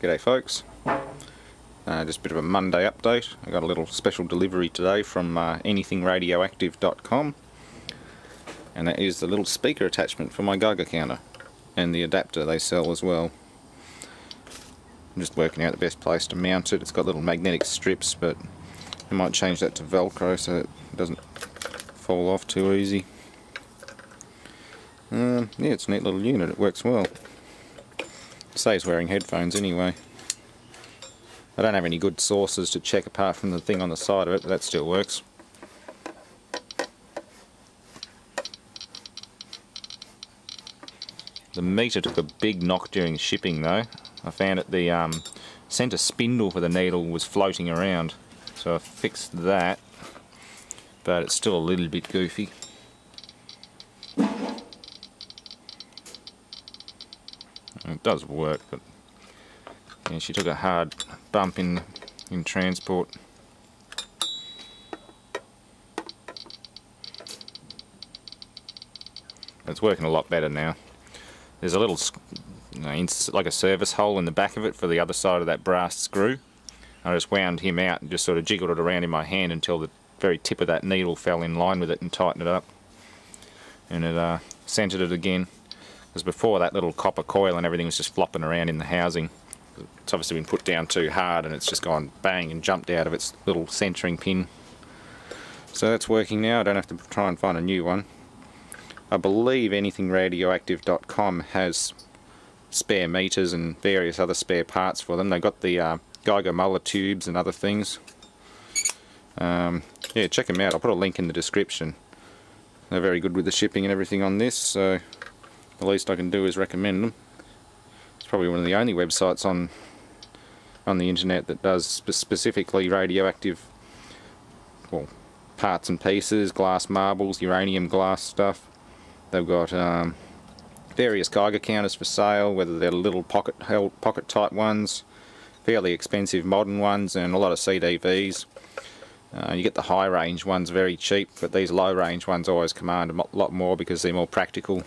G'day folks, just a bit of a Monday update. I got a little special delivery today from anythingradioactive.com, and that is the little speaker attachment for my Geiger counter and the adapter they sell as well. I'm just working out the best place to mount it. It's got little magnetic strips, but I might change that to Velcro so it doesn't fall off too easy. Yeah, it's a neat little unit, it works well. It saves wearing headphones anyway. I don't have any good sources to check apart from the thing on the side of it, but that still works. The meter took a big knock during shipping though. I found that the centre spindle for the needle was floating around, so I fixed that, but it's still a little bit goofy. It does work, but yeah, she took a hard bump in transport. It's working a lot better now. There's a little, like a service hole in the back of it for the other side of that brass screw. I just wound him out and just sort of jiggled it around in my hand until the very tip of that needle fell in line with it and tightened it up. And it centered it again. Because before, that little copper coil and everything was just flopping around in the housing. It's obviously been put down too hard and it's just gone bang and jumped out of its little centering pin. So that's working now. I don't have to try and find a new one. I believe anythingradioactive.com has spare meters and various other spare parts for them. They've got the Geiger Muller tubes and other things. Yeah, check them out. I'll put a link in the description. They're very good with the shipping and everything on this, so the least I can do is recommend them. It's probably one of the only websites on the internet that does specifically radioactive, well, parts and pieces, glass marbles, uranium glass stuff. They've got various Geiger counters for sale, whether they're little pocket type ones, fairly expensive modern ones, and a lot of CDVs. You get the high range ones very cheap, but these low range ones always command a lot more because they're more practical.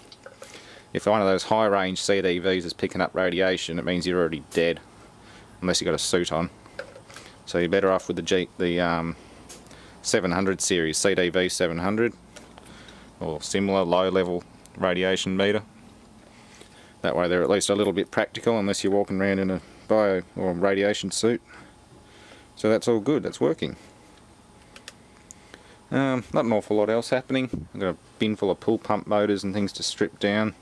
If one of those high range CDVs is picking up radiation, it means you're already dead, unless you've got a suit on. So you're better off with the 700 series, CDV 700, or similar low level radiation meter. That way they're at least a little bit practical, unless you're walking around in a bio or radiation suit. So that's all good, that's working. Not an awful lot else happening. I've got a bin full of pull pump motors and things to strip down.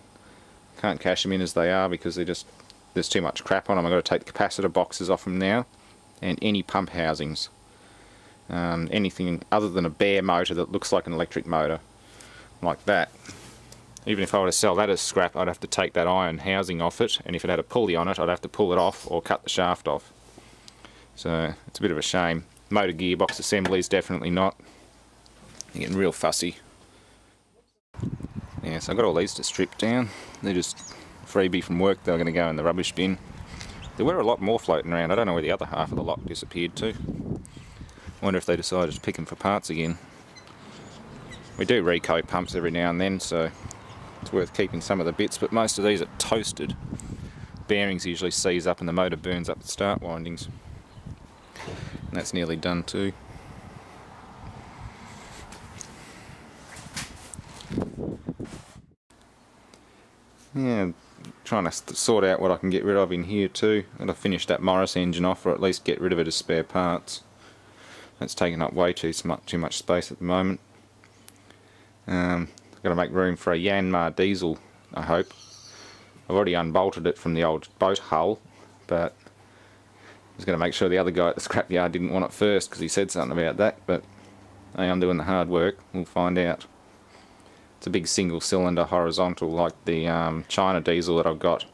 Can't cash them in as they are because there's too much crap on them. I've got to take the capacitor boxes off them now, and any pump housings. Anything other than a bare motor that looks like an electric motor, like that. Even if I were to sell that as scrap, I'd have to take that iron housing off it, and if it had a pulley on it, I'd have to pull it off or cut the shaft off. So it's a bit of a shame. Motor gearbox assemblies, definitely not. You're getting real fussy. Yeah, so I've got all these to strip down. They're just freebie from work. They're going to go in the rubbish bin. There were a lot more floating around. I don't know where the other half of the lot disappeared to. I wonder if they decided to pick them for parts again. We do reco pumps every now and then, so it's worth keeping some of the bits, but most of these are toasted. Bearings usually seize up and the motor burns up the start windings. And that's nearly done too. Yeah, trying to sort out what I can get rid of in here too. I'm going to finish that Morris engine off, or at least get rid of it as spare parts. That's taking up way too much space at the moment. I've got to make room for a Yanmar diesel, I hope. I've already unbolted it from the old boat hull, but I was going to make sure the other guy at the scrapyard didn't want it first because he said something about that, but hey, I'm doing the hard work. We'll find out. It's a big single cylinder horizontal like the China diesel that I've got.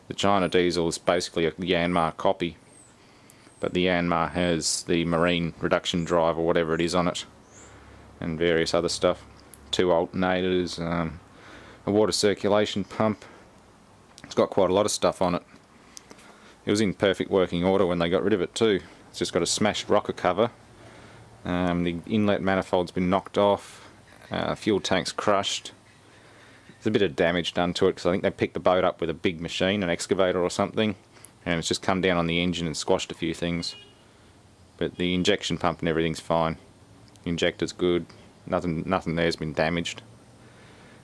The China diesel is basically a Yanmar copy, but the Yanmar has the marine reduction drive or whatever it is on it, and various other stuff. 2 alternators, a water circulation pump. It's got quite a lot of stuff on it. It was in perfect working order when they got rid of it too. It's just got a smashed rocker cover. The inlet manifold's been knocked off. Fuel tank's crushed. There's a bit of damage done to it because I think they picked the boat up with a big machine, an excavator or something, and it's just come down on the engine and squashed a few things. But the injection pump and everything's fine. The injector's good. Nothing there's been damaged.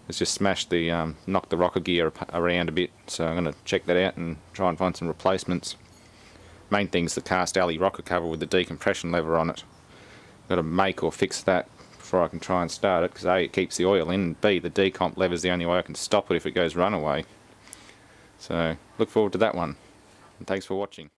It's just smashed the knocked the rocker gear around a bit, so I'm going to check that out and try and find some replacements. Main thing's the cast alley rocker cover with the decompression lever on it. Got to make or fix that before I can try and start it, because A, it keeps the oil in, and B, the decomp lever's the only way I can stop it if it goes runaway. So look forward to that one, and thanks for watching.